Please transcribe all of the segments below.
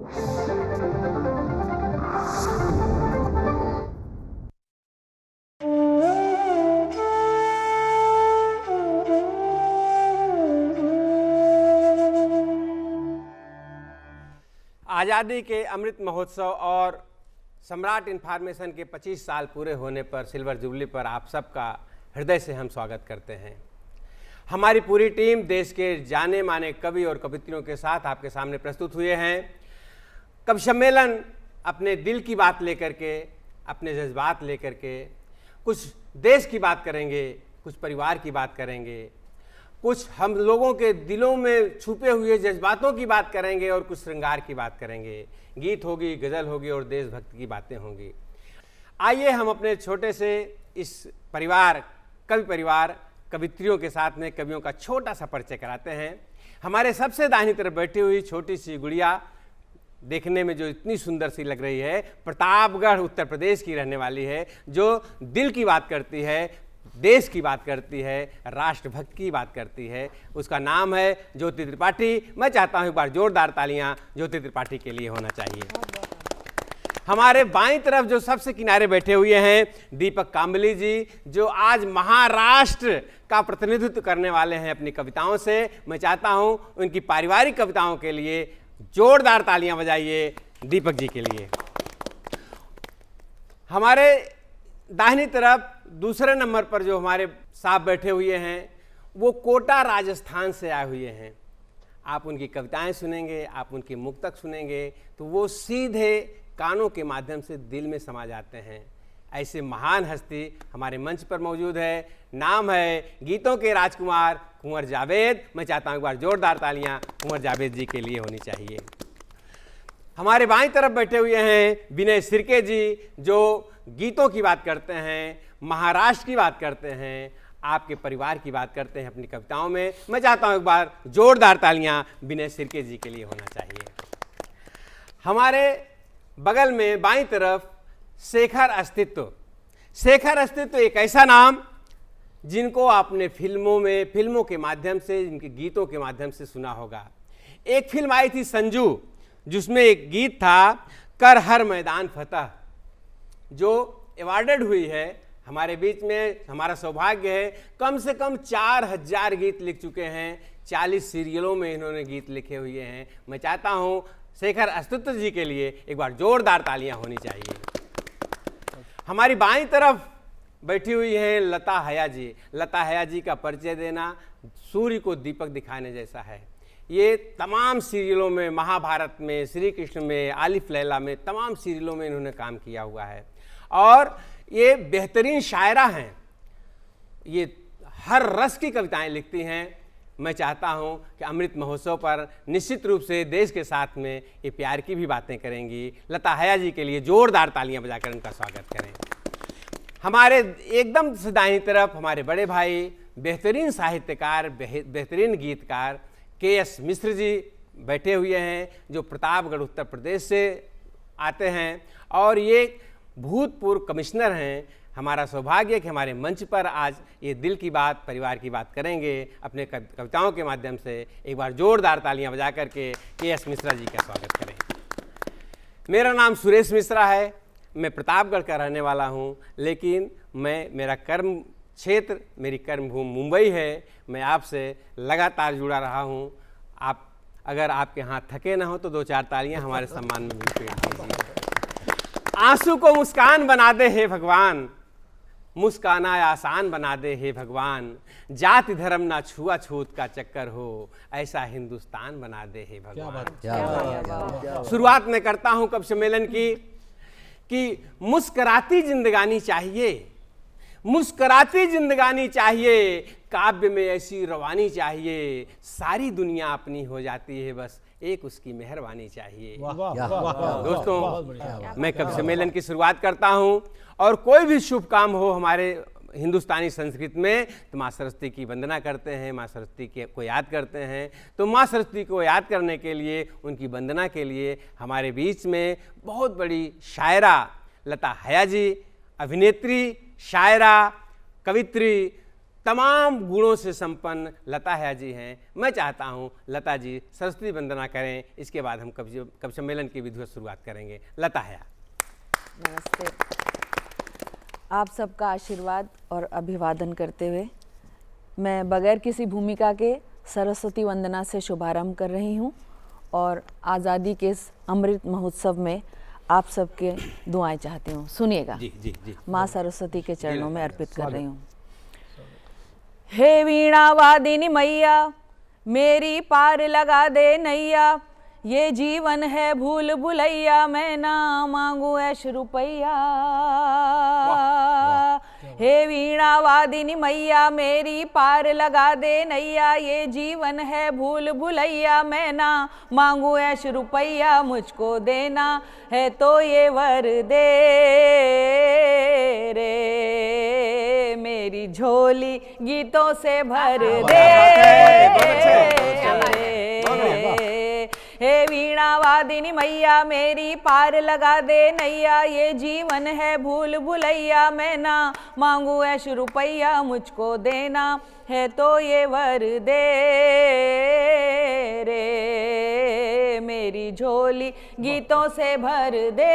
आज़ादी के अमृत महोत्सव और सम्राट इन्फॉर्मेशन के 25 साल पूरे होने पर, सिल्वर जुबली पर आप सबका हृदय से हम स्वागत करते हैं। हमारी पूरी टीम देश के जाने माने कवि और कवित्रियों के साथ आपके सामने प्रस्तुत हुए हैं। कवि सम्मेलन अपने दिल की बात लेकर के, अपने जज्बात लेकर के कुछ देश की बात करेंगे, कुछ परिवार की बात करेंगे, कुछ हम लोगों के दिलों में छुपे हुए जज्बातों की बात करेंगे और कुछ श्रृंगार की बात करेंगे। गीत होगी, गज़ल होगी और देशभक्ति की बातें होंगी। आइए हम अपने छोटे से इस परिवार, कवि परिवार कवित्रियों के साथ में कवियों का छोटा सा परिचय कराते हैं। हमारे सबसे दाहिनी तरफ बैठी हुई छोटी सी गुड़िया, देखने में जो इतनी सुंदर सी लग रही है, प्रतापगढ़ उत्तर प्रदेश की रहने वाली है, जो दिल की बात करती है, देश की बात करती है, राष्ट्रभक्ति की बात करती है। उसका नाम है ज्योति त्रिपाठी। मैं चाहता हूँ एक बार जोरदार तालियां ज्योति त्रिपाठी के लिए होना चाहिए। हमारे बाईं तरफ जो सबसे किनारे बैठे हुए हैं दीपक कांबली जी, जो आज महाराष्ट्र का प्रतिनिधित्व करने वाले हैं अपनी कविताओं से। मैं चाहता हूँ उनकी पारिवारिक कविताओं के लिए जोरदार तालियां बजाइए दीपक जी के लिए। हमारे दाहिनी तरफ दूसरे नंबर पर जो हमारे साहब बैठे हुए हैं, वो कोटा राजस्थान से आए हुए हैं। आप उनकी कविताएं सुनेंगे, आप उनकी मुक्तक सुनेंगे तो वो सीधे कानों के माध्यम से दिल में समा जाते हैं। ऐसे महान हस्ती हमारे मंच पर मौजूद है। नाम है गीतों के राजकुमार कुंवर जावेद। मैं चाहता हूँ एक बार जोरदार तालियां कुंवर जावेद जी के लिए होनी चाहिए। हमारे बाईं तरफ बैठे हुए हैं विनय सिरके जी, जो गीतों की बात करते हैं, महाराष्ट्र की बात करते हैं, आपके परिवार की बात करते हैं अपनी कविताओं में। मैं चाहता हूँ एक बार जोरदार तालियां विनय सिरके जी के लिए होना चाहिए। हमारे बगल में बाईं तरफ शेखर अस्तित्व। शेखर अस्तित्व एक ऐसा नाम जिनको आपने फिल्मों के माध्यम से, इनके गीतों के माध्यम से सुना होगा। एक फिल्म आई थी संजू, जिसमें एक गीत था कर हर मैदान फतह, जो अवार्डेड हुई है। हमारे बीच में हमारा सौभाग्य है, कम से कम 4000 गीत लिख चुके हैं, 40 सीरियलों में इन्होंने गीत लिखे हुए हैं। मैं चाहता हूँ शेखर अस्तित्व जी के लिए एक बार जोरदार तालियां होनी चाहिए। हमारी बाईं तरफ बैठी हुई हैं लता हया जी। लता हया जी का परिचय देना सूर्य को दीपक दिखाने जैसा है। ये तमाम सीरियलों में, महाभारत में, श्री कृष्ण में, आलिफ लैला में, तमाम सीरियलों में इन्होंने काम किया हुआ है और ये बेहतरीन शायरा हैं। ये हर रस की कविताएं लिखती हैं। मैं चाहता हूं कि अमृत महोत्सव पर निश्चित रूप से देश के साथ में ये प्यार की भी बातें करेंगी। लता हया जी के लिए जोरदार तालियां बजाकर उनका स्वागत करें। हमारे एकदम से दाहिनी तरफ हमारे बड़े भाई, बेहतरीन साहित्यकार, बेहतरीन गीतकार के.एस. मिश्र जी बैठे हुए हैं, जो प्रतापगढ़ उत्तर प्रदेश से आते हैं और ये भूतपूर्व कमिश्नर हैं। हमारा सौभाग्य है कि हमारे मंच पर आज ये दिल की बात, परिवार की बात करेंगे अपने कविताओं के माध्यम से। एक बार जोरदार तालियां बजा करके के.एस. मिश्रा जी का स्वागत करें। मेरा नाम सुरेश मिश्रा है। मैं प्रतापगढ़ का रहने वाला हूँ, लेकिन मेरा कर्म क्षेत्र, मेरी कर्मभूमि मुंबई है। मैं आपसे लगातार जुड़ा रहा हूँ। आप अगर आपके हाथ थके ना हो तो 2-4 तालियां हमारे सम्मान में भी पेश कीजिए। आंसू को मुस्कान बना दे हे भगवान, मुस्काना आसान बना दे हे भगवान, जाति धर्म ना छुआछूत का चक्कर हो, ऐसा हिंदुस्तान बना दे हे भगवान। शुरुआत में करता हूं कवि सम्मेलन की कि मुस्कराती जिंदगानी चाहिए, मुस्कराती जिंदगानी चाहिए, काव्य में ऐसी रवानी चाहिए, सारी दुनिया अपनी हो जाती है, बस एक उसकी मेहरबानी चाहिए। दोस्तों, मैं कवि सम्मेलन की शुरुआत करता हूं और कोई भी शुभ काम हो हमारे हिंदुस्तानी संस्कृति में तो माँ सरस्वती की वंदना करते हैं, माँ सरस्वती को याद करते हैं। तो माँ सरस्वती को याद करने के लिए, उनकी वंदना के लिए हमारे बीच में बहुत बड़ी शायरा लता हया जी, अभिनेत्री, शायरा, कवित्री, तमाम गुणों से संपन्न लता हया जी हैं। मैं चाहता हूं लता जी सरस्वती वंदना करें, इसके बाद हम कवि सम्मेलन की विधिवत शुरुआत करेंगे। लता हया। नमस्ते। आप सबका आशीर्वाद और अभिवादन करते हुए मैं बगैर किसी भूमिका के सरस्वती वंदना से शुभारंभ कर रही हूँ और आज़ादी के इस अमृत महोत्सव में आप सबके दुआएं चाहती हूँ। सुनिएगा। जी जी जी। माँ सरस्वती के चरणों में अर्पित कर रही हूँ। हे वीणा वादिनी मैया मेरी पार लगा दे नैया, ये जीवन है भूल भुलैया, मैं ना मांगू ऐश रुपैया। हे वीणा वादिनी मैया मेरी पार लगा दे नैया, ये जीवन है भूल भुलैया, मैं ना मांगू ऐश रुपैया, मुझको देना है तो ये वर दे रे, मेरी झोली गीतों से भर दे। हे वीणा वादिनी मैया मेरी पार लगा दे नैया, ये जीवन है भूल भुलैया, मैं ना मांगू ऐश रुपैया, मुझको देना है तो ये वर दे रे, मेरी झोली गीतों से भर दे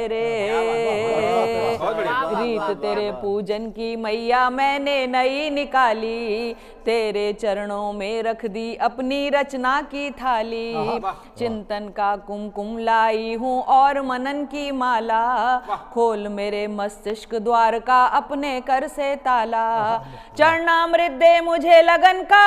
रे। रीत तेरे पूजन की मैया मैंने नई निकाली, तेरे चरणों में रख दी अपनी रचना की थाली, चिंतन का कुमकुम लाई हूँ और मनन की माला, खोल मेरे मस्तिष्क द्वार का अपने कर से ताला, चरणामृत दे मुझे लगन का,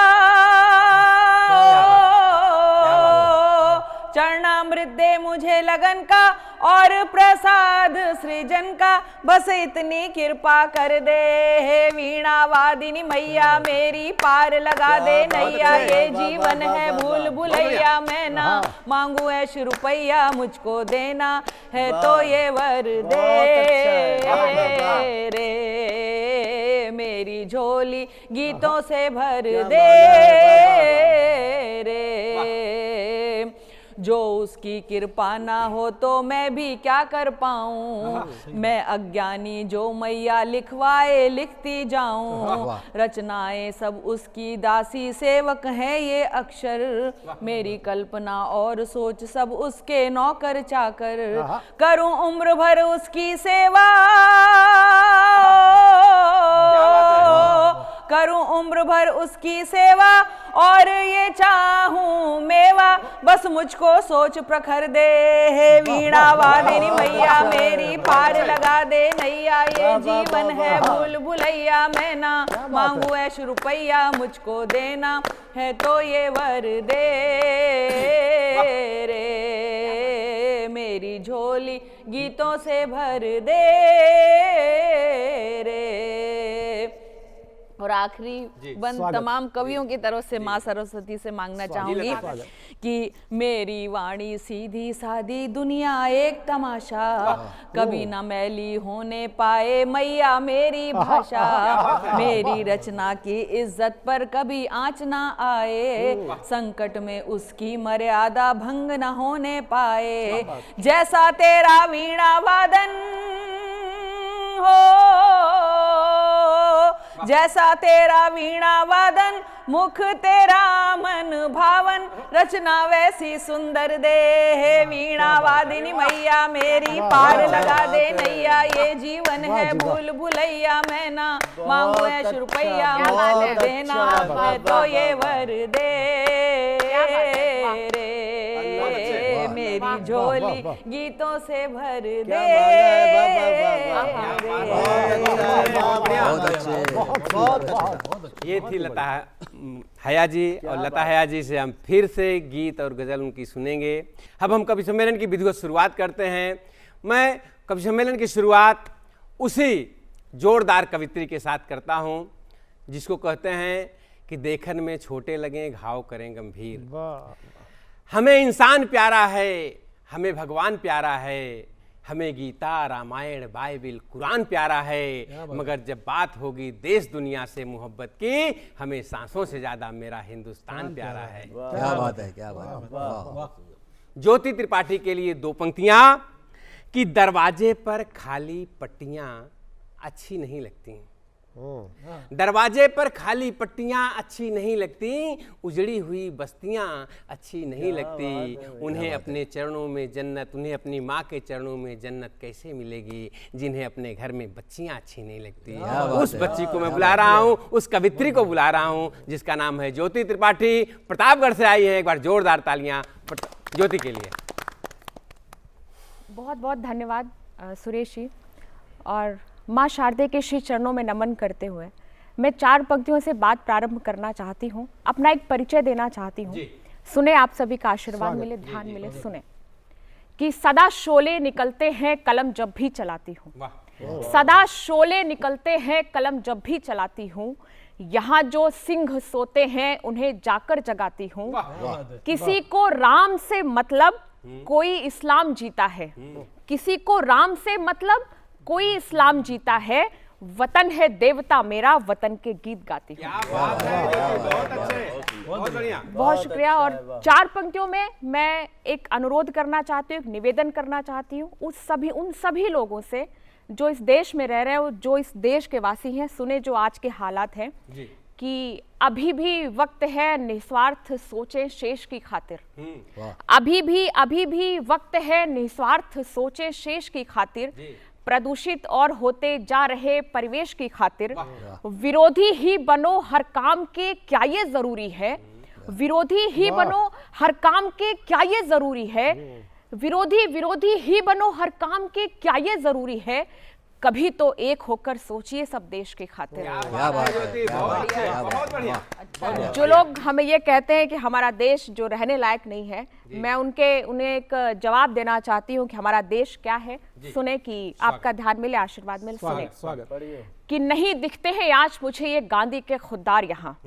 चरणामृत दे मुझे लगन का और प्रसाद सृजन का, बस इतनी कृपा कर दे। हे वीणा वादिनी मैया मेरी पार लगा दे नैया, ये जीवन है भूल भुलैया, मैं ना मांगू ऐश रुपैया, मुझको देना है तो ये वर दे रे, मेरी झोली गीतों से भर दे रे। जो उसकी कृपा ना हो तो मैं भी क्या कर पाऊं, मैं अज्ञानी जो मैया लिखवाए लिखती जाऊं, रचनाएं सब उसकी दासी सेवक हैं ये अक्षर, मेरी कल्पना और सोच सब उसके नौकर चाकर, करूं उम्र भर उसकी सेवा, करूं उम्र भर उसकी सेवा और ये चाहूं मेवा, बस मुझको सोच प्रखर दे। हे वीणा वादिनी मैया मेरी पार लगा दे नैया, ये जीवन है भूल भुलैया, मैं ना मांगू ऐश रुपैया, मुझको देना है तो ये वर दे रे, मेरी झोली गीतों से भर दे रे। और आखिरी बंद तमाम कवियों की तरफ से माँ सरस्वती से मांगना चाहूंगी कि मेरी वाणी सीधी सादी दुनिया एक तमाशा, कभी न मैली होने पाए मैया मेरी भाषा, मेरी रचना की इज्जत पर कभी आंच ना आए, संकट में उसकी मर्यादा भंग न होने पाए, जैसा तेरा वीणा वादन हो, जैसा तेरा वीणा वादन, मुख तेरा मन भावन, रचना वैसी सुंदर दे। हे वीणा वादिनी मैया मेरी पार लगा दे नैया, ये जीवन है भूल भुलैया, मैं ना मांगू ऐश रुपैया, मुझको देना है तो ये वर दे रे, मेरी झोली गीतों से भर दे। ये थी लता हया जी, और लता हया जी से हम फिर से गीत और गज़ल उनकी सुनेंगे। अब हम कवि सम्मेलन की विधिवत शुरुआत करते हैं। मैं कवि सम्मेलन की शुरुआत उसी जोरदार कवित्री के साथ करता हूँ जिसको कहते हैं कि देखन में छोटे लगें घाव करें गंभीर। हमें इंसान प्यारा है, हमें भगवान प्यारा है, हमें गीता रामायण बाइबिल कुरान प्यारा है, मगर जब बात होगी देश दुनिया से मोहब्बत की, हमें सांसों से ज्यादा मेरा हिंदुस्तान प्यारा है। क्या बात है, क्या बात है। ज्योति त्रिपाठी के लिए दो पंक्तियां कि दरवाजे पर खाली पट्टियां अच्छी नहीं लगती, दरवाजे पर खाली पट्टियां अच्छी नहीं लगती, उजड़ी हुई बस्तियां अच्छी नहीं लगती। उन्हें अपने चरणों में जन्नत, उन्हें अपनी माँ के चरणों में जन्नत कैसे मिलेगी जिन्हें अपने घर में बच्चियां अच्छी नहीं लगती। उस बच्ची को मैं बुला रहा हूँ, उस कवित्री को बुला रहा हूँ जिसका नाम है ज्योति त्रिपाठी। प्रतापगढ़ से आई है। एक बार जोरदार तालियां ज्योति के लिए। बहुत बहुत धन्यवाद सुरेश जी। और माँ शारदे के श्री चरणों में नमन करते हुए मैं 4 पंक्तियों से बात प्रारंभ करना चाहती हूँ, अपना एक परिचय देना चाहती हूँ। सुने, आप सभी का आशीर्वाद मिले, ध्यान मिले। सुने कि सदा शोले निकलते हैं कलम जब भी चलाती हूँ, सदा शोले निकलते हैं कलम जब भी चलाती हूँ। यहाँ जो सिंह सोते हैं उन्हें जाकर जगाती हूँ। किसी को राम से मतलब कोई इस्लाम जीता है, किसी को राम से मतलब कोई इस्लाम जीता है। वतन है देवता मेरा, वतन के गीत गाती हूँ। बहुत शुक्रिया। और 4 पंक्तियों में मैं एक अनुरोध करना चाहती हूँ, एक निवेदन करना चाहती हूँ उन सभी लोगों से जो इस देश में रह रहे हैं, जो इस देश के वासी हैं। सुने जो आज के हालात हैं कि अभी भी वक्त है निस्वार्थ सोचें शेष की खातिर। अभी भी वक्त है निस्वार्थ सोचें शेष की खातिर। प्रदूषित और होते जा रहे परिवेश की खातिर। विरोधी ही बनो हर काम के, क्या ये जरूरी है? विरोधी ही बनो हर काम के, क्या ये जरूरी है? विरोधी ही बनो हर काम के, क्या ये जरूरी है? कभी तो एक होकर सोचिए सब देश की खातिर। जो लोग हमें ये कहते हैं कि हमारा देश जो रहने लायक नहीं है, मैं उन्हें एक जवाब देना चाहती हूँ कि हमारा देश क्या है। सुने कि आपका ध्यान मिले, आशीर्वाद मिले। सुने कि नहीं दिखते हैं आज मुझे ये गांधी के खुददार यहाँ,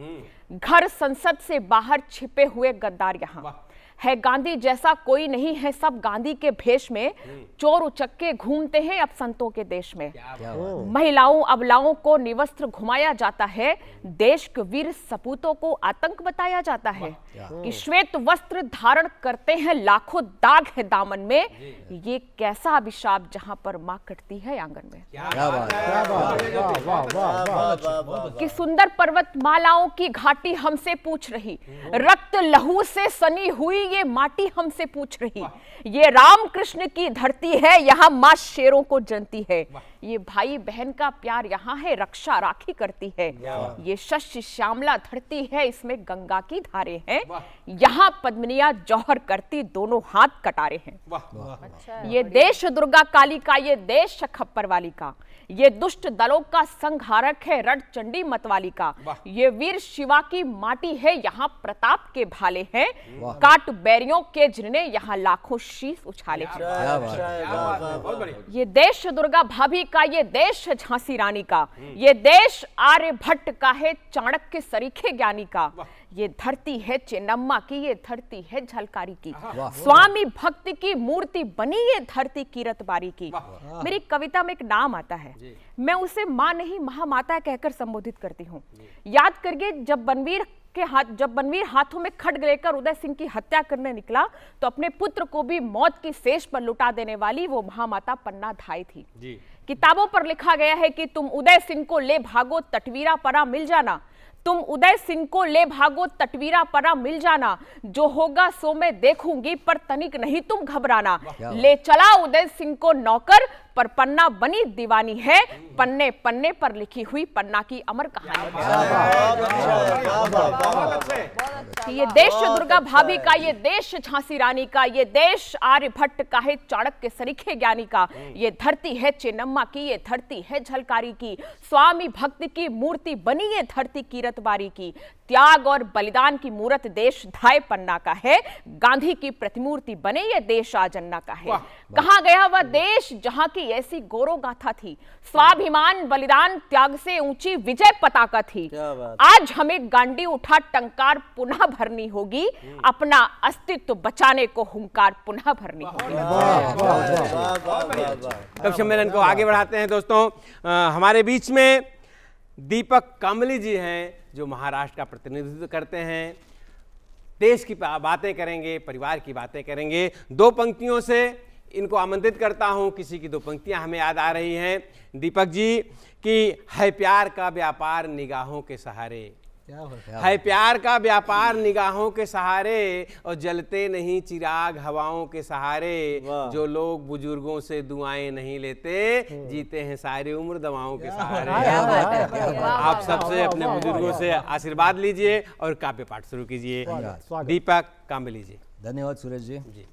घर संसद से बाहर छिपे हुए गद्दार यहाँ। है गांधी जैसा कोई नहीं है, सब गांधी के भेष में चोर उचक्के घूमते हैं अब संतों के देश में। महिलाओं अबलाओं को निवस्त्र घुमाया जाता है, देश के वीर सपूतों को आतंक बताया जाता है। कि श्वेत वस्त्र धारण करते हैं, लाखों दाग है दामन में। ये कैसा अभिशाप जहां पर मां कटती है आंगन में। कि सुंदर पर्वत मालाओं की घाटी हमसे पूछ रही, रक्त लहू से सनी हुई ये माटी हमसे पूछ रही। ये राम कृष्ण की धरती है, यहाँ मां शेरों को जनती है। ये भाई बहन का प्यार यहाँ है, रक्षा राखी करती है। ये शस्य श्यामला धरती है, इसमें गंगा की धारे हैं। यहाँ पद्मिनियां जौहर करती, दोनों हाथ कटारे हैं। ये देश दुर्गा काली का, ये देश खप्पर वाली का, ये दुष्ट दलों का संहारक है रड चंडी मतवाली का। ये वीर शिवा की माटी है, यहाँ प्रताप के भाले हैं। काट बैरियों के जिन्हें यहाँ लाखों शीश उछाले हैं। ये देश दुर्गा भाभी का, ये देश झांसी रानी का, ये देश आर्यभट्ट का है चाणक्य सरीखे ज्ञानी का। ये धरती है चेन्नम्मा की, ये धरती है झलकारी की। स्वामी भक्ति की मूर्ति बनी ये धरती कीरतबारी की। मेरी कविता में एक नाम आता है, मैं उसे मां नहीं महामाता कहकर संबोधित करती हूँ। याद करिए जब बनवीर हाथों में खड्ग लेकर उदय सिंह की हत्या करने निकला तो अपने पुत्र को भी मौत की सेज पर लुटा देने वाली वो महामाता पन्ना धाई थी। किताबों पर लिखा गया है कि तुम उदय सिंह को ले भागो तटवीरा परा मिल जाना, तुम उदय सिंह को ले भागो तटवीरा परा मिल जाना। जो होगा सो मैं देखूंगी पर तनिक नहीं तुम घबराना। ले चला उदय सिंह को नौकर पर पन्ना बनी दीवानी है। पन्ने पन्ने पर लिखी हुई पन्ना की अमर कहानी। ये देश दुर्गा भाभी का, ये देश झांसी रानी का, ये देश आर्यभट्ट का है चाणक्य सरीखे ज्ञानी का। ये धरती है चेन्नम्मा की, ये धरती है झलकारी की। स्वामी भक्ति की मूर्ति बनी ये धरती कीरतबारी की। त्याग और बलिदान की मूर्त देश धाय पन्ना का है। गांधी की प्रतिमूर्ति बने ये देश आजन्ना का है। कहाँ गया वह देश जहां की ऐसी गौरव गाथा थी। स्वाभिमान बलिदान त्याग से ऊंची विजय पताका थी। आज हमें गांडी उठा टंकार पुनः भरनी होगी। अपना अस्तित्व बचाने को हुंकार पुनः भरनी होगी। कवि सम्मेलन को आगे बढ़ाते हैं दोस्तों। हमारे बीच में दीपक कांबली जी हैं जो महाराष्ट्र का प्रतिनिधित्व करते हैं। देश की बातें करेंगे, परिवार की बातें करेंगे। 2 पंक्तियों से इनको आमंत्रित करता हूं। किसी की दो पंक्तियां हमें याद आ रही हैं दीपक जी कि है प्यार का व्यापार निगाहों के सहारे, है प्यार का व्यापार निगाहों के सहारे, और जलते नहीं चिराग हवाओं के सहारे। जो लोग बुजुर्गों से दुआएं नहीं लेते, जीते हैं सारी उम्र दवाओं के सहारे। आप सबसे अपने बुजुर्गों से आशीर्वाद लीजिए और काव्य पाठ शुरू कीजिए। दीपक काम्बे लीजिए। धन्यवाद सुरेश जी। जी।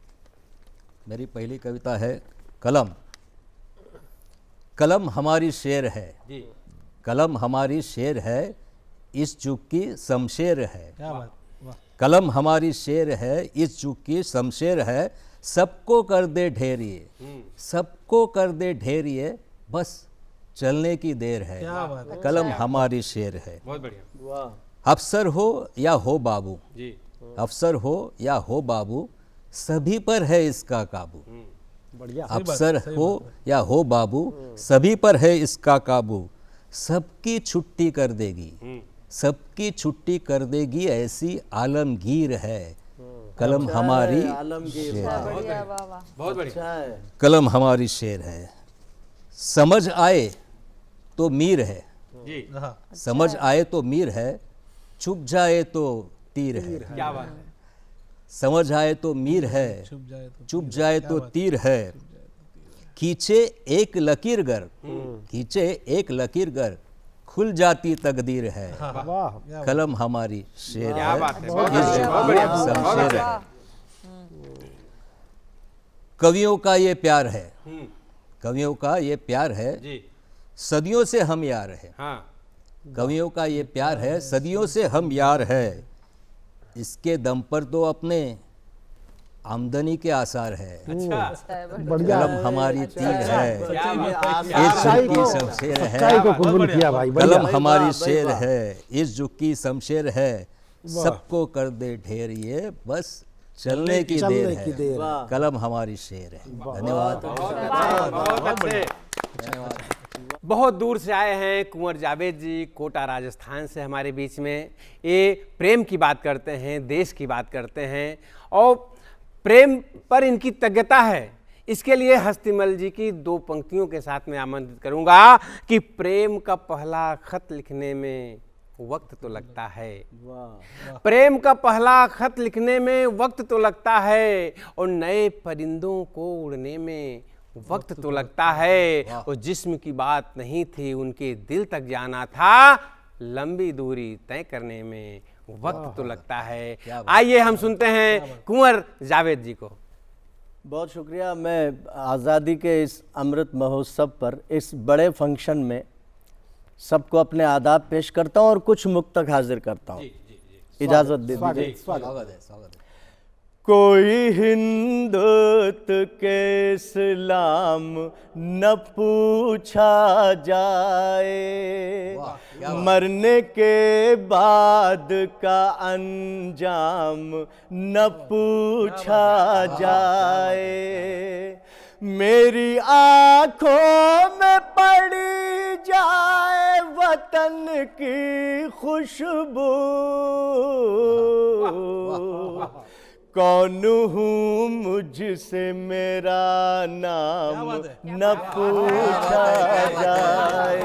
मेरी पहली कविता है कलम। कलम हमारी शेर है जी। कलम हमारी शेर है, इस जुग की शमशेर है। क्या बात, वाह। कलम हमारी शेर है, इस जुग की शमशेर है। सबको कर दे ढेरिए, सबको कर दे ढेरिए, बस चलने की देर है। क्या बात है। कलम हमारी शेर है। बहुत बढ़िया। अफसर हो या हो बाबू, जी। अफसर हो या हो बाबू, सभी पर है इसका काबू। बढ़िया। अफसर हो या हो बाबू, सभी पर है इसका काबू। सबकी छुट्टी कर देगी, सबकी छुट्टी कर देगी, ऐसी आलमगीर है। कलम हमारी शेर है। बढ़िया, वाह वाह। बहुत बढ़िया। कलम हमारी शेर है। समझ आए तो मीर है, जी। हाँ, समझ आए तो मीर है, चुप जाए तो तीर है। क्या बात है। समझ आए तो मीर है, छुप जाए तो चुप जाए तो तीर है। खींचे एक लकीर गर, खींचे एक लकीर गर, खुल जाती तकदीर है। वाह। कलम हमारी शेर क्या है, बात है। बहुत इस बढ़िया, जुग बहुत की बढ़िया, बहुत शमशेर बढ़िया। है। कवियों का ये प्यार है, हम्म, कवियों का ये प्यार है, जी। सदियों से हम यार हैं। हाँ। कवियों का ये प्यार है, सदियों से हम यार है। इसके दम पर तो अपने आमदनी के आसार है। अच्छा। बढ़िया। कलम हमारी तीर है, क्या बात है। इस जुग की शमशेर है। सच्चाई को कबूल किया भाई। कलम बढ़िया। हमारी शेर है, इस जुग की शमशेर है। सबको कर दे ढेर, ये बस चलने की देर है। कलम हमारी शेर है। धन्यवाद। बहुत अच्छे। बहुत दूर से आए हैं कुंवर जावेद जी, कोटा राजस्थान से हमारे बीच में। ये प्रेम की बात करते हैं, देश की बात करते हैं, और प्रेम पर इनकी तज्ञता है। इसके लिए हस्तिमल जी की दो पंक्तियों के साथ मैं आमंत्रित करूंगा कि प्रेम का पहला खत लिखने में वक्त तो लगता है, प्रेम का पहला खत लिखने में वक्त तो लगता है, और नए परिंदों को उड़ने में वक्त तो लगता है। और जिस्म की बात नहीं थी, उनके दिल तक जाना था, लंबी दूरी तय करने में वक्त तो लगता है। आइए हम सुनते हैं कुंवर जावेद जी को। बहुत शुक्रिया। मैं आज़ादी के इस अमृत महोत्सव पर, इस बड़े फंक्शन में सबको अपने आदाब पेश करता हूं और कुछ मुक्तक हाजिर करता हूं। इजाज़त दे दीजिए। स्वागत है, स्वागत है। कोई हिंदुत के इस्लाम न पूछा जाए, मरने के बाद का अंजाम न पूछा जाए। मेरी आँखों में पड़ी जाए वतन की खुशबू, कौन हूँ मुझसे मेरा नाम न पूछा जाए।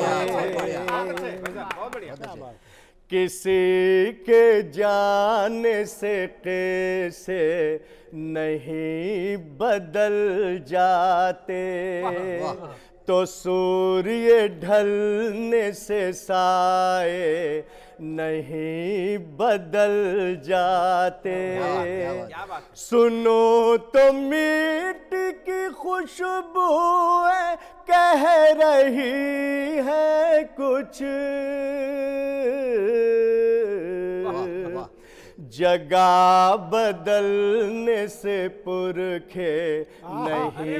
किसी के जाने से कैसे नहीं बदल जाते, तो सूर्य ढलने से साए नहीं बदल जाते। सुनो तो मिट्टी की खुशबू कह रही है कुछ, जगह बदलने से पुरखे नहीं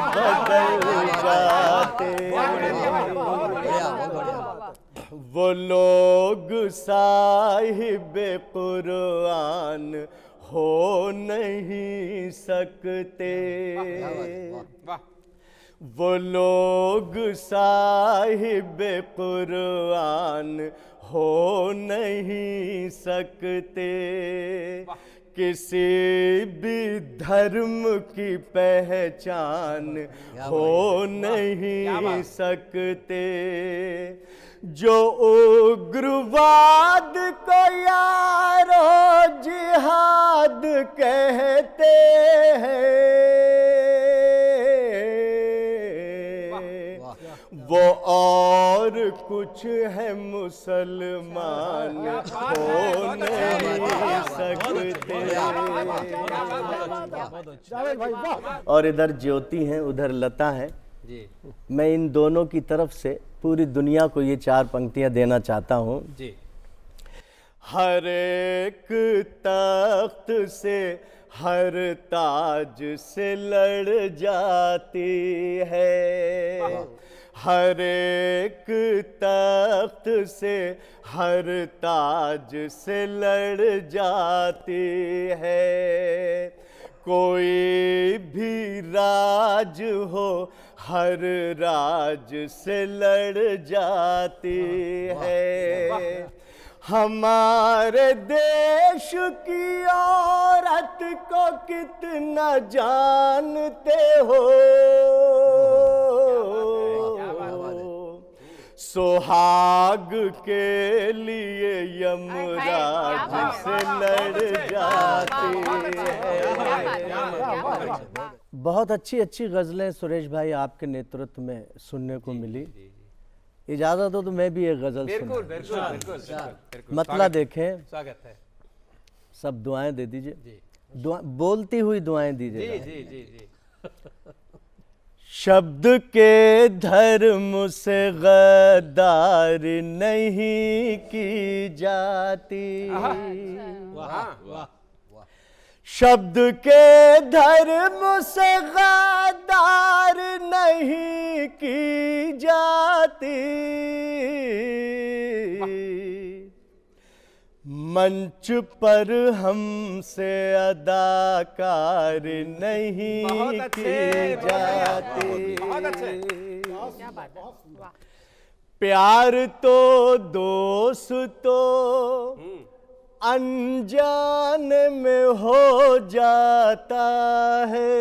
बदल जाते। वो लोग साहिबे कुरान हो नहीं सकते, वो लोग साहिबे कुरान हो नहीं सकते। किसी भी धर्म की पहचान हो नहीं सकते, जो उग्रवाद को यारो जिहाद कहते हैं, वो और कुछ है मुसलमान हो नहीं सकते। और इधर ज्योति हैं, उधर लता है। मैं इन दोनों की तरफ से पूरी दुनिया को ये 4 पंक्तियां देना चाहता हूँ। हर एक तख्त से हर ताज से लड़ जाती है, हर एक तख्त से हर ताज से लड़ जाती है, कोई भी राज हो हर राज से लड़ जाती है। हमारे देश की औरत को कितना जानते हो, सुहाग के लिए यमराज से लड़ जाती है। बहुत अच्छी अच्छी गज़लें सुरेश भाई आपके नेतृत्व में सुनने को मिली। इजाज़त हो तो मैं भी एक गज़ल सुनाऊं। बिल्कुल। मतला देखें, स्वागत है। सब दुआएं दे दीजिए, बोलती हुई दुआएं दीजिए। जी। शब्द के धर्म से गद्दारी नहीं की जाती, शब्द के धर्म से गद्दार नहीं की जाती, मंच पर हमसे अदाकार नहीं की जाती। प्यार तो दोस्तों अनजान में हो जाता है,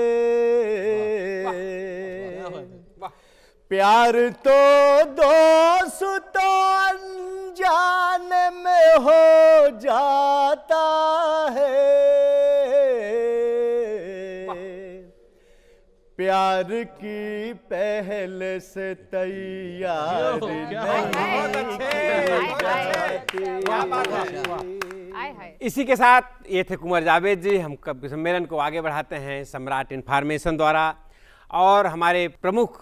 प्यार तो दोस्तों अनजान में हो जाता है, प्यार की पहले से तैयार इसी के साथ ये थे कुंवर जावेद जी। हम सम्मेलन को आगे बढ़ाते हैं सम्राट इन्फॉर्मेशन द्वारा और हमारे प्रमुख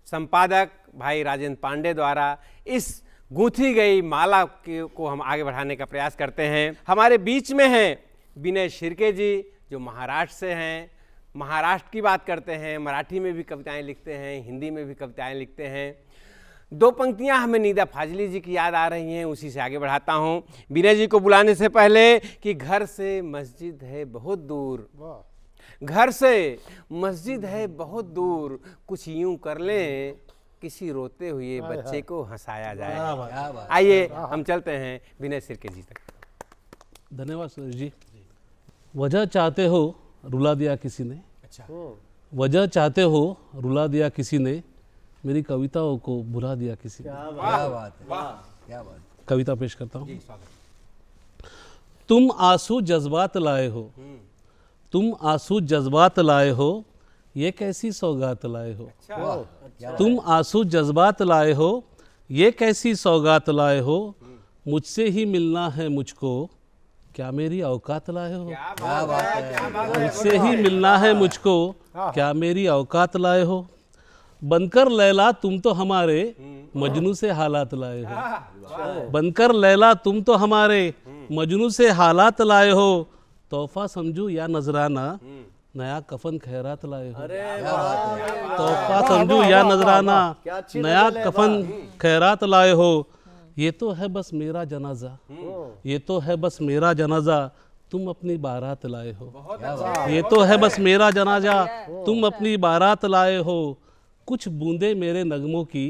संपादक भाई राजेंद्र पांडे द्वारा इस गूंथी गई माला को हम आगे बढ़ाने का प्रयास करते हैं। हमारे बीच में हैं विनय शिर्के जी जो महाराष्ट्र से हैं, महाराष्ट्र की बात करते हैं, मराठी में भी कविताएं लिखते हैं, हिंदी में भी कविताएं लिखते हैं। 2 पंक्तियां हमें नीदा फाजली जी की याद आ रही हैं, उसी से आगे बढ़ाता हूं। विनय जी को बुलाने से पहले कि घर से मस्जिद है बहुत दूर, घर से मस्जिद है बहुत दूर, कुछ यूं कर लें किसी रोते हुए बच्चे को हंसाया जाए। आइए हम चलते हैं विनय शिर्के जी तक। धन्यवाद सुरेश जी। वजह चाहते हो रुला दिया किसी ने, वजह चाहते हो रुला दिया किसी ने, मेरी कविताओं को भुला दिया किसी ने। क्या बात है, क्या बात। कविता पेश करता हूँ। तुम आंसू जज्बात लाए हो, तुम आंसू जज्बात लाए हो, ये कैसी सौगात लाए हो। तुम आंसू जज्बात लाए हो, ये कैसी सौगात लाए हो, मुझसे ही मिलना है मुझको, क्या मेरी औकात लाए हो। मुझसे ही मिलना है मुझको, क्या मेरी औकात लाए हो। बनकर लैला तुम तो हमारे मजनू से हालात लाए हो। बनकर लैला तुम तो हमारे मजनू से हालात लाए हो, तोहफा समझू या नजराना, नया कफन खैरात लाए हो। तोहफा समझू या नजराना, नया कफन खैरात लाए हो। ये तो है बस मेरा जनाजा, ये तो है बस मेरा जनाजा, तुम अपनी बारात लाए हो। ये तो है बस मेरा जनाजा, तुम अपनी बारात लाए हो। कुछ बूंदे मेरे नगमों की,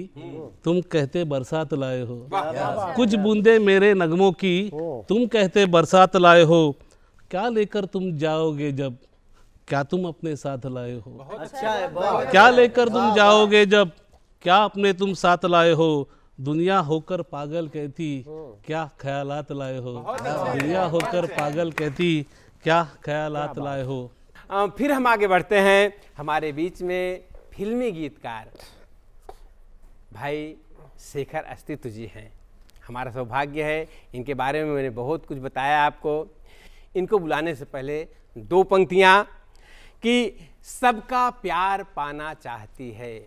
तुम कहते बरसात लाए हो। कुछ बूंदे मेरे नगमों की, तुम कहते बरसात लाए हो। क्या लेकर तुम जाओगे जब, क्या तुम अपने साथ लाए हो। अच्छा है, बहुत क्या लेकर तुम जाओगे जब, क्या अपने तुम साथ लाए हो। दुनिया होकर पागल कहती, क्या ख्यालात लाए हो। दुनिया होकर पागल कहती, क्या ख्यालात लाए हो। फिर हम आगे बढ़ते हैं। हमारे बीच में फिल्मी गीतकार भाई शेखर अस्तित्व जी हैं। हमारा सौभाग्य है, इनके बारे में मैंने बहुत कुछ बताया आपको। इनको बुलाने से पहले दो पंक्तियाँ कि सबका प्यार पाना चाहती है।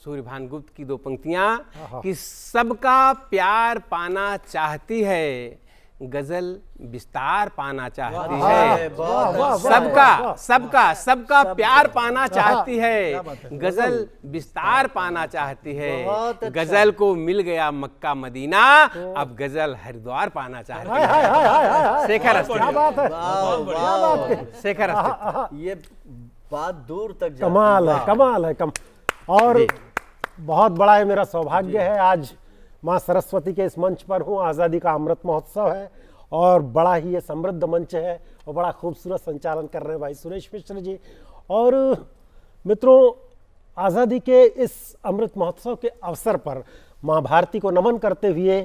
सूर्यभान गुप्त की दो पंक्तियाँ कि सबका प्यार पाना चाहती है, गजल विस्तार पाना चाहती है। सबका प्यार पाना चाहती है, गजल विस्तार पाना चाहती है। गजल को मिल गया मक्का मदीना, अब गजल हरिद्वार पाना चाहती है। शेखर अस्तित्व, शेखर अस्तित्व। ये बात दूर तक जाती कमाल है, कमाल है, और बहुत बड़ा है, मेरा सौभाग्य है आज माँ सरस्वती के इस मंच पर हूँ। आज़ादी का अमृत महोत्सव है और बड़ा ही ये समृद्ध मंच है और बड़ा खूबसूरत संचालन कर रहे हैं भाई सुरेश मिश्र जी। और मित्रों, आज़ादी के इस अमृत महोत्सव के अवसर पर माँ भारती को नमन करते हुए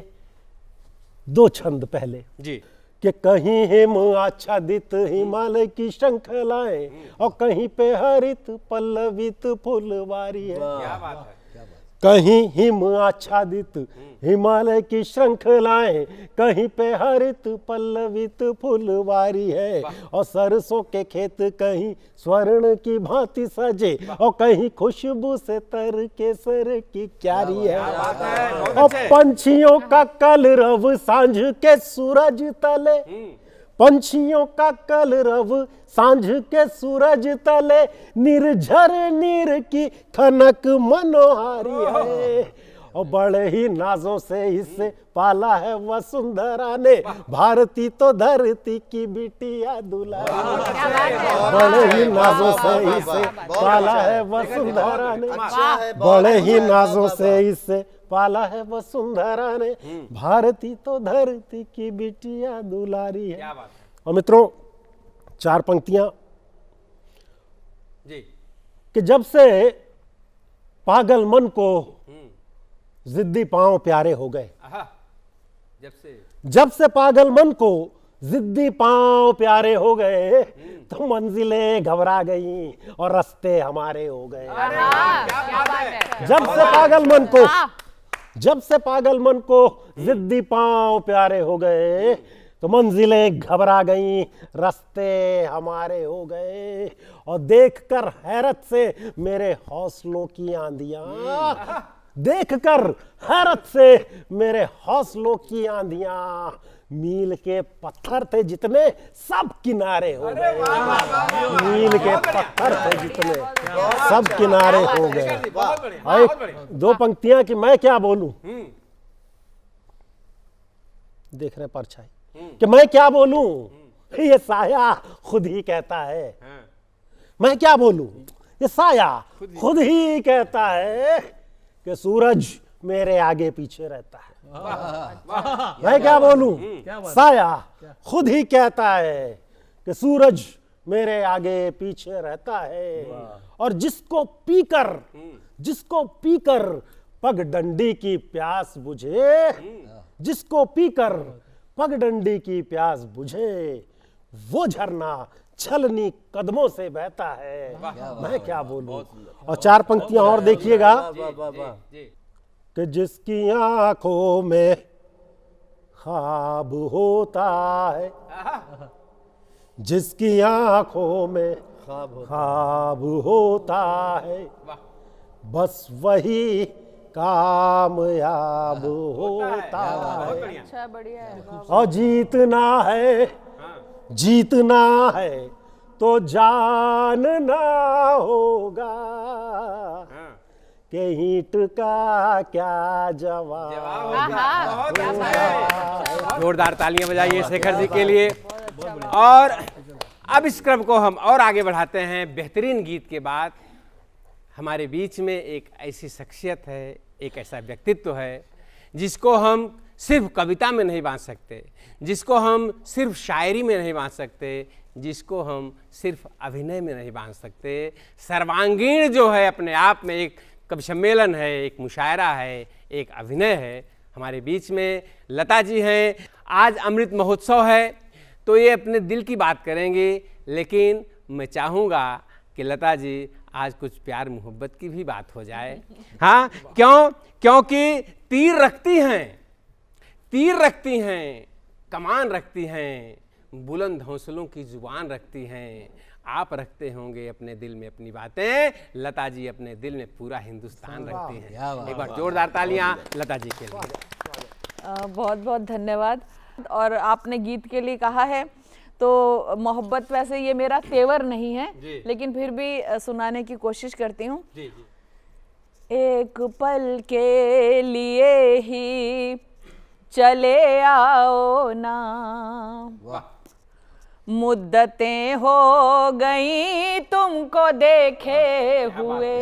दो छंद पहले जी कि कहीं हिम आच्छादित हिमालय की श्रृंखलाएं और कहीं पे हरित पल्लवित फुलवारी है। क्या बात है। कहीं हिम आच्छादित हिमालय की श्रृंखलाएं, कहीं पे हरित पल्लवित फुलवारी है। और सरसों के खेत कहीं स्वर्ण की भांति सजे और कहीं खुशबू से तर केसर की क्यारी है। और पंछियों का कलरव सांझ के सूरज तले, पंछियों का कलरव सांझ के सूरज तले, निर्झर नीर की खनक मनोहारी है। और बड़े ही नाजों से इसे पाला है वसुंधरा ने, भारती तो धरती की बिटिया दुलारी। बड़े ही नाजों से इसे पाला है वसुंधरा ने, बड़े ही नाजों से इसे पाला है वसुंधरा ने, भारती तो धरती की बिटिया दुलारी है। और मित्रों, चार पंक्तियां जी कि जब से पागल मन को जिद्दी पांव प्यारे हो गए, जब से पागल मन को जिद्दी पांव प्यारे हो गए, तो मंजिलें घबरा गई और रास्ते हमारे हो गए। जब से पागल मन को, जब से पागल मन को जिद्दी पांव प्यारे हो गए, तो मंजिलें घबरा गईं, रास्ते हमारे हो गए। और देखकर हैरत से मेरे हौसलों की आंधियां, देखकर हैरत से मेरे हौसलों की आंधियां, मील के पत्थर थे जितने सब किनारे हो गए। मील के पत्थर थे जितने सब किनारे हो गए। और दो पंक्तियां कि मैं क्या बोलूं, देख रहे परछाई कि मैं क्या बोलूं, ये साया खुद ही कहता है। मैं क्या बोलूं, ये साया खुद ही कहता है कि सूरज मेरे आगे पीछे रहता है। मैं क्या बोलूं, साया खुद ही कहता है कि सूरज मेरे आगे पीछे रहता है। और जिसको पीकर पगडंडी की प्यास बुझे, जिसको पीकर पगडंडी की प्यास बुझे, वो झरना छलनी कदमों से बहता है। मैं क्या बोलूं। और चार पंक्तियां और देखिएगा कि जिसकी आंखों में ख्वाब होता है, जिसकी आंखों में ख्वाब होता है, बस वही कामयाब होता है। अच्छा, बढ़िया है। और जीतना है तो जानना होगा कि ईंट का क्या जवाब। जोरदार तालियां बजाइए शेखर जी के लिए। और अब इस क्रम को हम और आगे बढ़ाते हैं। बेहतरीन गीत के बाद हमारे बीच में एक ऐसी शख्सियत है, एक ऐसा व्यक्तित्व है जिसको हम सिर्फ कविता में नहीं बांध सकते, जिसको हम सिर्फ शायरी में नहीं बांध सकते, जिसको हम सिर्फ अभिनय में नहीं बांध सकते, सर्वांगीण जो है अपने आप में एक कवि सम्मेलन है, एक मुशायरा है, एक अभिनय है। हमारे बीच में लता जी हैं। आज अमृत महोत्सव है तो ये अपने दिल की बात करेंगे, लेकिन मैं चाहूँगा कि लता जी आज कुछ प्यार मोहब्बत की भी बात हो जाए। हाँ, क्योंकि तीर रखती हैं, कमान रखती हैं, बुलंद हौसलों की जुबान रखती हैं। आप रखते होंगे अपने दिल में अपनी बातें, लता जी अपने दिल में पूरा हिंदुस्तान रखती हैं। एक बार जोरदार तालियां लता जी के लिए। बहुत बहुत धन्यवाद। और आपने गीत के लिए कहा है तो मोहब्बत वैसे ये मेरा तेवर नहीं है, लेकिन फिर भी सुनाने की कोशिश करती हूँ। एक पल के लिए ही चले आओ ना, मुद्दतें हो गई तुमको देखे हुए।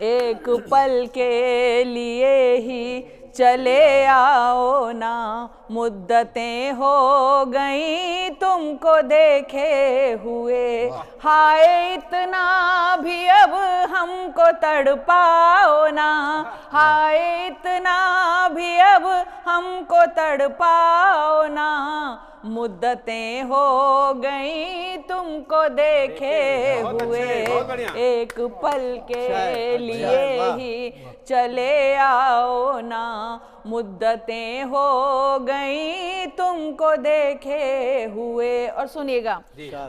एक पल के लिए ही चले आओ ना, मुद्दतें हो गई तुमको देखे हुए। हाय इतना भी अब हमको तड़पाओ ना, हाय इतना भी अब हमको तड़पाओ ना, मुद्दतें हो गई तुमको देखे हुए। एक पल के लिए ही चले आओ ना, मुद्दतें हो गई तुमको देखे हुए। और सुनिएगा,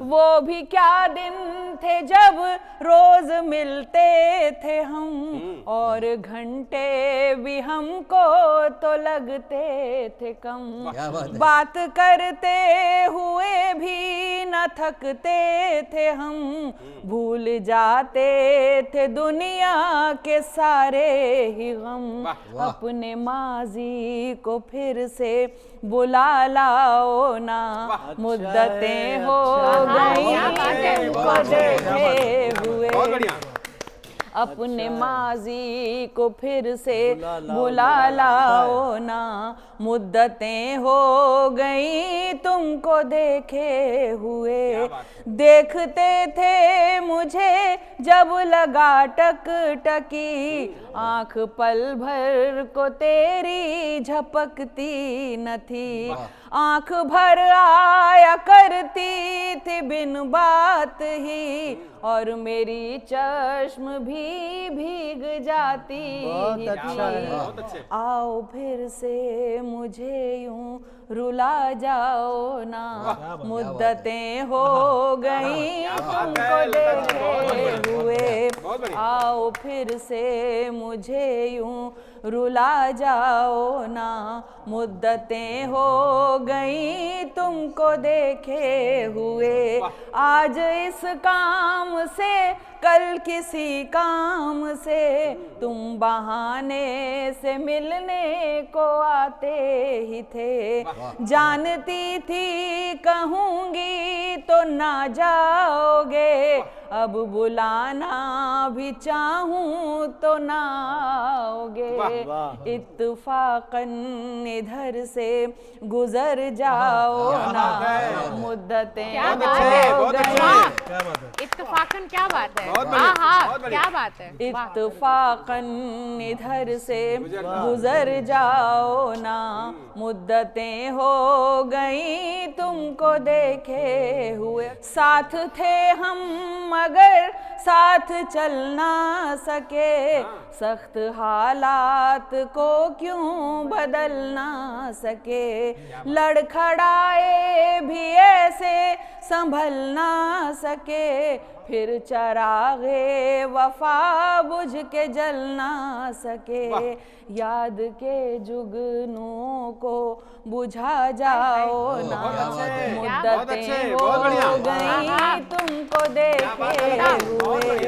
वो भी क्या दिन थे जब रोज मिलते थे हम, और घंटे भी हमको तो लगते थे कम। बात करते हुए भी न थकते थे हम, भूल जाते थे दुनिया के सारे ही गम। अपने माजी को फिर से बुला लाओ ना, मुद्दतें हो गई तुमको देखे हुए। अपने माजी को फिर से बुला लाओ ना, मुद्दतें हो गई तुमको देखे हुए। देखते थे मुझे जब लगा टकटकी, आंख पल भर को तेरी झपकती न थी। आंख भर आया करती थी बिन बात ही, और मेरी चश्म भी भीग जाती ही थी। आओ फिर से मुझे यूं रुला जाओ ना, मुद्दतें हो गई तुमको देखे हुए। आओ फिर से मुझे यूं रुला जाओ ना, मुद्दतें हो गई तुमको देखे हुए। आज इस काम से कल किसी काम से, तुम बहाने से मिलने को आते ही थे। जानती थी कहूँगी तो ना जाओगे, अब बुलाना भी चाहूँ तो ना आओगे। इत्तफाकन इधर से गुजर जाओ ना, मुद्दतें हो गई। इत्तफाकन क्या बात है? हाँ हाँ, क्या बात है? इत्तफाकन इधर से गुजर जाओ ना, मुद्दतें हो गई तुमको देखे हुए। साथ थे हम मगर साथ चल ना सके, सख्त हालात को क्यों बदल ना सके। लड़खड़ाए भी ऐसे संभल ना सके, फिर चरागे वफा बुझ के जल ना सके। याद के जुगनू को बुझा जाओ ना, मुद्दतें हो गई तुमको देखे हुए।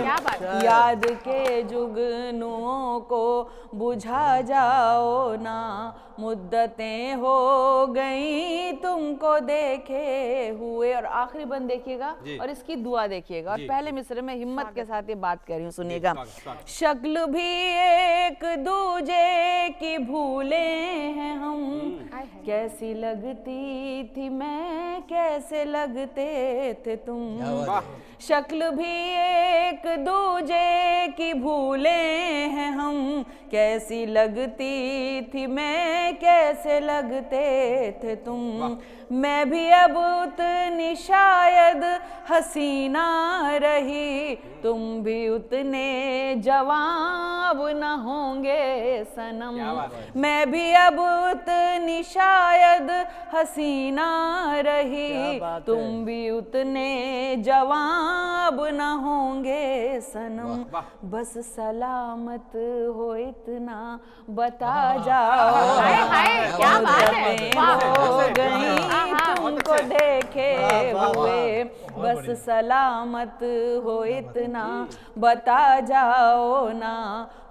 याद के जुगनू को बुझा जाओ ना, मुद्दतें हो गई तुमको देखे हुए। और आखिरी बंद देखिएगा और इसकी दुआ देखिएगा। और पहले मिसरे में हिम्मत के साथ ये बात कर रही हूँ, सुनिएगा। शक्ल भी एक दूजे की भूले हैं हम, कैसी लगती थी मैं कैसे लगते थे तुम। शक्ल भी एक दूजे की भूले हैं हम, कैसी लगती थी मैं कैसे लगते थे तुम। मैं भी अब उतनी शायद हसीना रही, तुम भी उतने जवाब न होंगे सनम। मैं भी अब उतनी शायद हसीना रही, तुम भी उतने जवाब न होंगे सनम। बस सलामत हो इतना बता जाओ, क्या बात है, हो गई तुमको देखे हुए। बस सलामत हो इतना बता जाओ ना,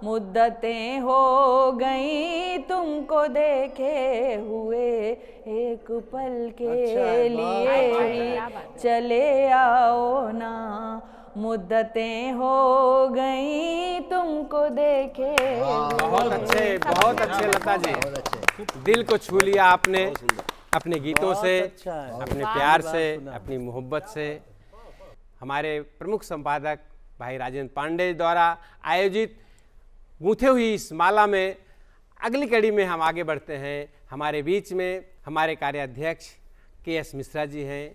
मुद्दतें हो गई तुमको देखे हुए। एक पल के लिए ही चले आओ ना, मुद्दतें हो गई तुमको देखे। बहुत अच्छे लता जी, दिल को छू लिया आपने अपने गीतों से, अपने प्यार से, अपनी मोहब्बत से। हमारे प्रमुख संपादक भाई राजेंद्र पांडे द्वारा आयोजित गूंथे हुई इस माला में अगली कड़ी में हम आगे बढ़ते हैं। हमारे बीच में हमारे कार्याध्यक्ष के.एस. मिश्रा जी हैं,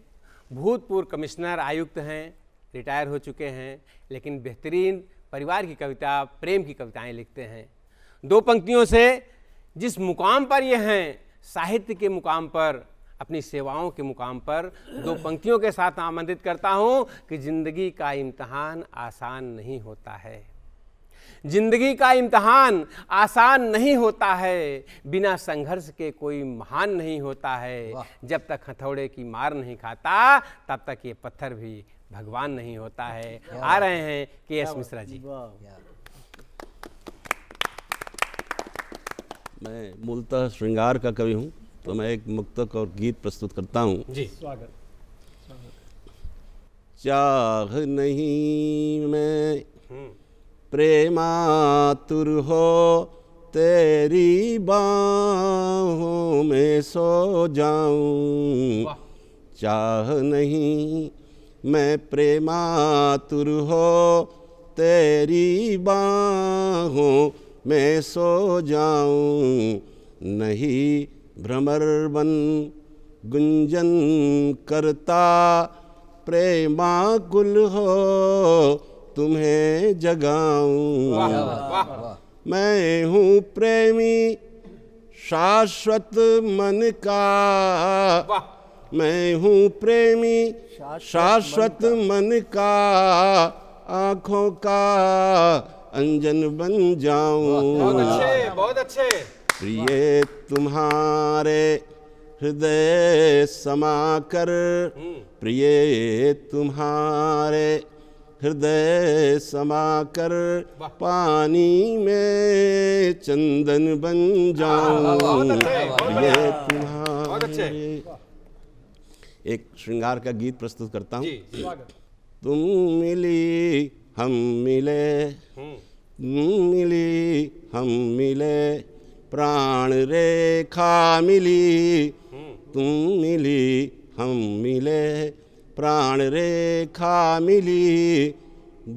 भूतपूर्व कमिश्नर आयुक्त हैं, रिटायर हो चुके हैं, लेकिन बेहतरीन परिवार की कविता, प्रेम की कविताएं लिखते हैं। दो पंक्तियों से जिस मुकाम पर ये हैं, साहित्य के मुकाम पर, अपनी सेवाओं के मुकाम पर, दो पंक्तियों के साथ आमंत्रित करता हूं कि जिंदगी का इम्तहान आसान नहीं होता है। जिंदगी का इम्तहान आसान नहीं होता है, बिना संघर्ष के कोई महान नहीं होता है। जब तक हथौड़े की मार नहीं खाता, तब तक ये पत्थर भी भगवान नहीं होता है। आ रहे हैं के.एस. मिश्रा जी। मैं मूलतः श्रृंगार का कवि हूँ, तो मैं एक मुक्तक और गीत प्रस्तुत करता हूँ। जी स्वागत। चाह नहीं मैं प्रेमातुर हो तेरी बाहों में सो जाऊं। चाह नहीं मैं प्रेमातुर हो तेरी बाहों मैं सो जाऊं। नहीं भ्रमर बन गुंजन करता प्रेमाकुल हो तुम्हें जगाऊं। मैं हूँ प्रेमी शाश्वत मन का, मैं हूँ प्रेमी शाश्वत मन का, आँखों का अंजन बन जाऊं। बहुत अच्छे। प्रिय तुम्हारे हृदय समाकर, प्रिय तुम्हारे हृदय समाकर, पानी में चंदन बन जाऊं। प्रिय तुम्हारे। एक श्रृंगार का गीत प्रस्तुत करता हूँ। तुम मिली हम मिले, मिली हम मिले, प्राण रेखा मिली। तुम मिली हम मिले, प्राण रेखा मिली।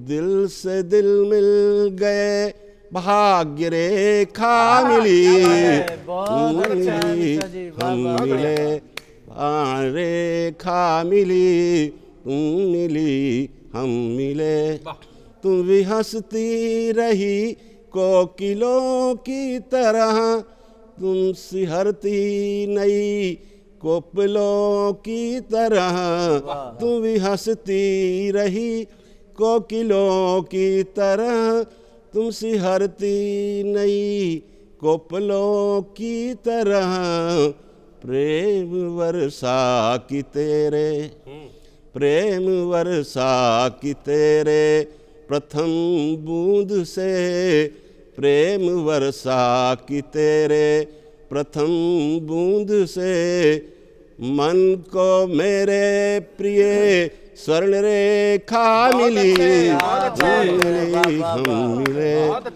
दिल से दिल मिल गए, भाग्य रेखा मिली। तुम मिली हम मिले, प्राण रेखा मिली। तुम मिली हम मिले। तुम भी हंसती रही कोकिलों की तरह, तुम सिहरती नई कोपलों की तरह। तुम भी हंसती रही कोकिलों की तरह, तुम सिहरती नई कोपलों की तरह। प्रेम वर्षा की तेरे, प्रेम वर्षा की तेरे प्रथम बूंद से, प्रेम वर्षा की तेरे प्रथम बूंद से मन को मेरे प्रिय स्वर्ण रेखा मिली, हम मिले,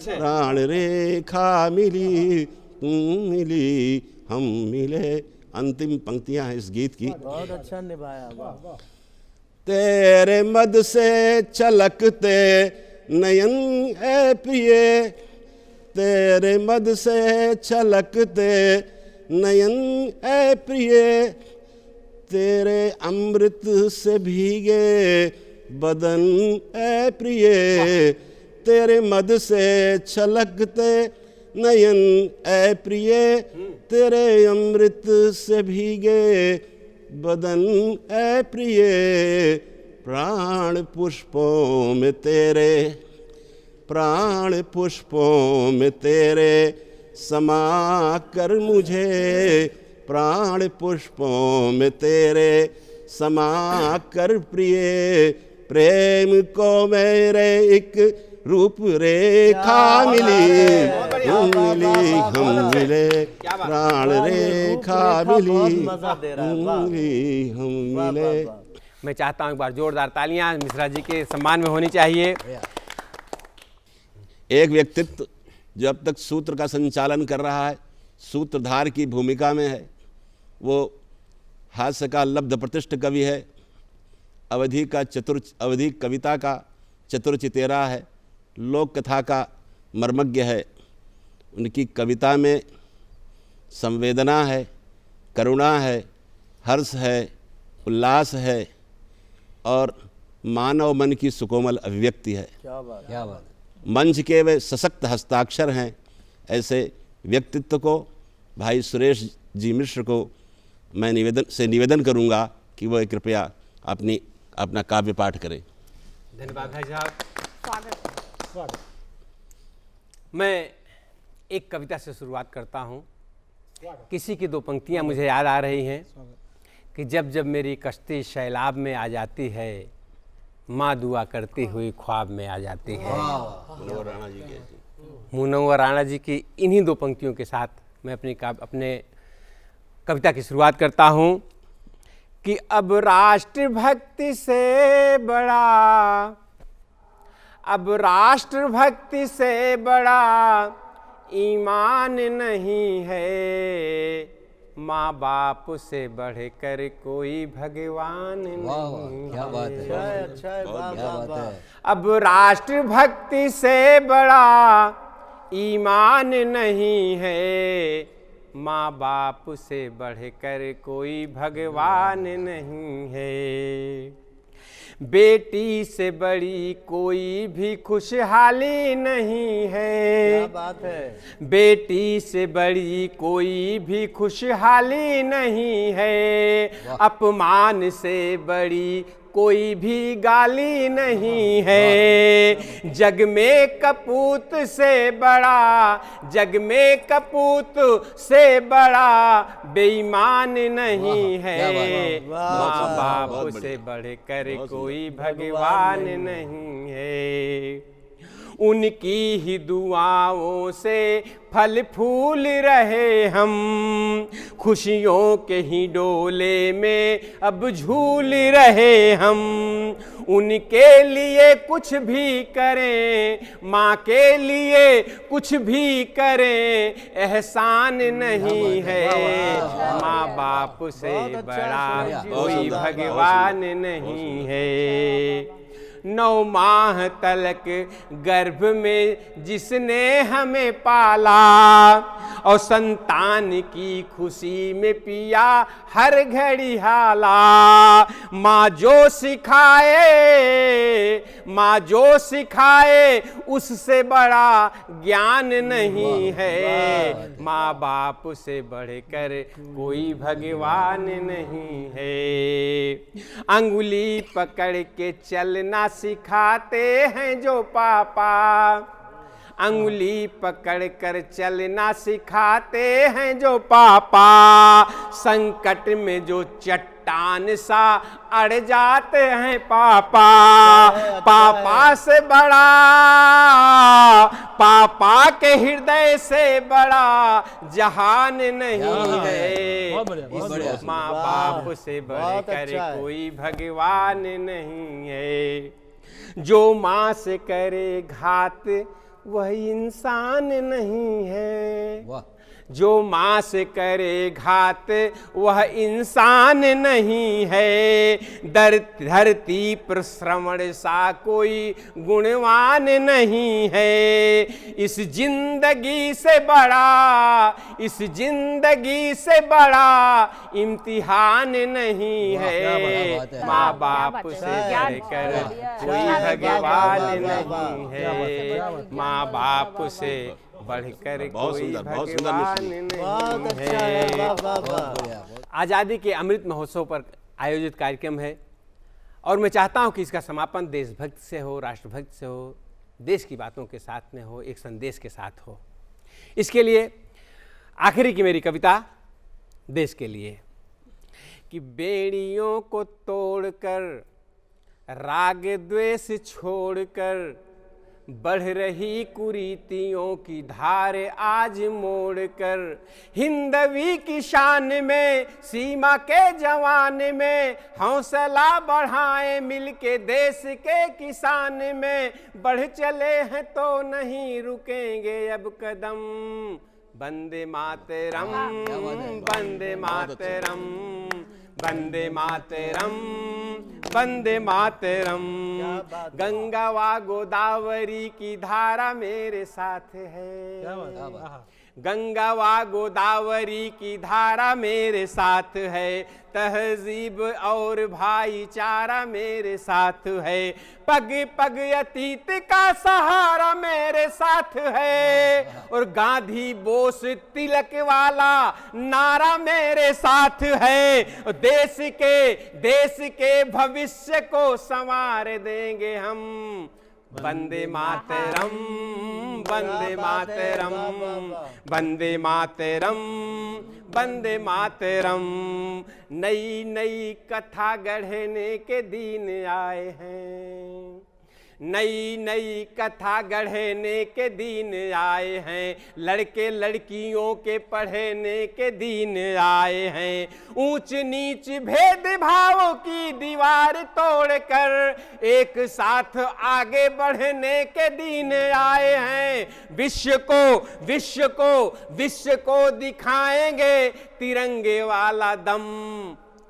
प्राण रेखा मिली, तुम मिली, हम मिले। अंतिम पंक्तियां हैं इस गीत की। बहुत अच्छा निभाया, वाह। तेरे मद से छलकते नयन है प्रिय, तेरे मद से छलकते नयन है प्रिय, तेरे अमृत से भीगे बदन है प्रिय, तेरे मद से छलकते नयन है प्रिय, तेरे अमृत से भीगे बदन है प्रिय, प्राण पुष्पों में तेरे, प्राण पुष्पों में तेरे समा कर मुझे, प्राण पुष्पों में तेरे समा कर प्रिय, प्रेम को मेरे एक रूप रेखा मिली, हम मिली, हम मिले, प्राण रेखा मिली, हम मिली, हम मिले। मैं चाहता हूँ एक बार जोरदार तालियां मिश्रा जी के सम्मान में होनी चाहिए। एक व्यक्तित्व जो अब तक सूत्र का संचालन कर रहा है, सूत्रधार की भूमिका में है, वो हास्य का लब्ध प्रतिष्ठ कवि है, अवधि कविता का चतुर चितेरा है, लोक कथा का मर्मज्ञ है। उनकी कविता में संवेदना है, करुणा है, हर्ष है, उल्लास है और मानव मन की सुकोमल अभिव्यक्ति है। क्या बात, क्या बात। मंच के वे सशक्त हस्ताक्षर हैं। ऐसे व्यक्तित्व को भाई सुरेश जी मिश्र को मैं निवेदन करूंगा कि वह कृपया अपना काव्य पाठ करें। धन्यवाद भाई साहब। मैं एक कविता से शुरुआत करता हूँ। किसी की दो पंक्तियाँ मुझे याद आ रही हैं कि जब जब मेरी कश्ती सैलाब में आ जाती है, माँ दुआ करती हुई ख्वाब में आ जाती है। मुनव्वर राणा जी की इन्हीं दो पंक्तियों के साथ मैं अपने कविता की शुरुआत करता हूँ कि अब राष्ट्रभक्ति से बड़ा ईमान नहीं है, माँ बाप से बढ़कर कोई भगवान नहीं। क्या बात है, अच्छा है, वाह वाह वाह। अब राष्ट्रभक्ति से बड़ा ईमान नहीं है, माँ बाप से बढ़कर कोई भगवान नहीं है। बेटी से बड़ी कोई भी खुशहाली नहीं है। क्या बात है। बेटी से बड़ी कोई भी खुशहाली नहीं है। अपमान से बड़ी कोई भी गाली नहीं है। जग में कपूत से बड़ा बेईमान नहीं है। माँ बाप से बढ़कर कोई भगवान नहीं है। उनकी ही दुआओं से फल फूल रहे हम, खुशियों के ही डोले में अब झूल रहे हम। उनके लिए कुछ भी करें, माँ के लिए कुछ भी करें, एहसान नहीं है। माँ बाप से बड़ा कोई भगवान नहीं है। 9 माह तलक गर्भ में जिसने हमें पाला, और संतान की खुशी में पिया हर घड़ी हाला। माँ जो सिखाए उससे बड़ा ज्ञान नहीं है। माँ बाप से बढ़कर कोई भगवान नहीं है। अंगुली पकड़ के चलना सिखाते हैं जो पापा, अंगुली पकड़कर चलना सिखाते हैं जो पापा, संकट में जो चट्टान सा अड़ जाते हैं पापा। पापा से बड़ा, पापा के हृदय से बड़ा जहान नहीं है। बहुत बढ़िया, बहुत बढ़िया। माँ बाप से बढ़कर कोई भगवान नहीं है। जो माँ से करे घात वह इंसान नहीं है। वाह। जो माँ से करे घात वह इंसान नहीं है। धरती पर श्रवण सा कोई गुणवान नहीं है। इस जिंदगी से बड़ा, इस जिंदगी से बड़ा इम्तिहान नहीं है। माँ बाप से बढ़कर कोई भगवान नहीं है। माँ बाप से बढ़कर कोई भगवान नहीं है। आज़ादी के अमृत महोत्सव पर आयोजित कार्यक्रम है और मैं चाहता हूं कि इसका समापन देशभक्त से हो, राष्ट्रभक्त से हो, देश की बातों के साथ में हो, एक संदेश के साथ हो। इसके लिए आखिरी की मेरी कविता देश के लिए कि बेड़ियों को तोड़कर, राग द्वेष छोड़कर, बढ़ रही कुरीतियों की धार आज मोड़कर, हिंदवी की शान में, सीमा के जवान में, हौसला बढ़ाएं मिलके देश के किसान में। बढ़ चले हैं तो नहीं रुकेंगे अब कदम। वंदे मातरम, वंदे मातरम, वंदे मातरम, वंदे मातरम। गंगा व गोदावरी की धारा मेरे साथ है। गंगा व गोदावरी की धारा मेरे साथ है। तहजीब और भाईचारा मेरे साथ है। पग पग अतीत का सहारा मेरे साथ है। और गांधी बोस तिलक वाला नारा मेरे साथ है। देश के भविष्य को संवार देंगे हम। वंदे मातरम, वंदे मातरम, वंदे मातरम, वंदे मातरम। नई नई कथा गढ़ने के दिन आए हैं। नई नई कथा गढ़ने के दिन आए हैं। लड़के लड़कियों के पढ़ने के दिन आए हैं। ऊंच नीच भेदभाव की दीवार तोड़कर एक साथ आगे बढ़ने के दिन आए हैं। विश्व को दिखाएंगे तिरंगे वाला दम।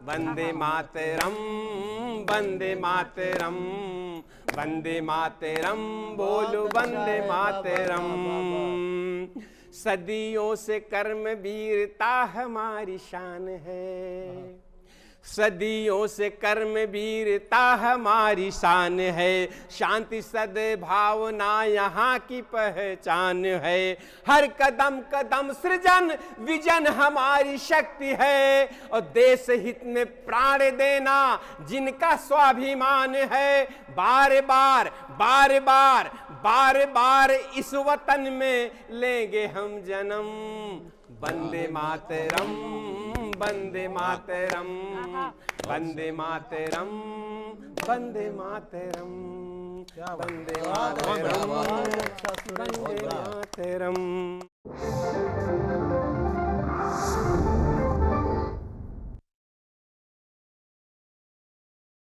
वंदे मातरम, वंदे मातरम, वंदे मातरम, बोलो वंदे मातरम। सदियों से कर्म वीरता हमारी शान है। सदियों से कर्म वीरता हमारी शान है। शांति सद्भावना यहाँ की पहचान है। हर कदम कदम सृजन विजन हमारी शक्ति है। और देश हित में प्राण देना जिनका स्वाभिमान है। बार बार बार बार बार बार इस वतन में लेंगे हम जन्म। वंदे मातरम, वंदे मातरम, वंदे मातरम, वंदे मातरम, वंदे मातरम, वंदे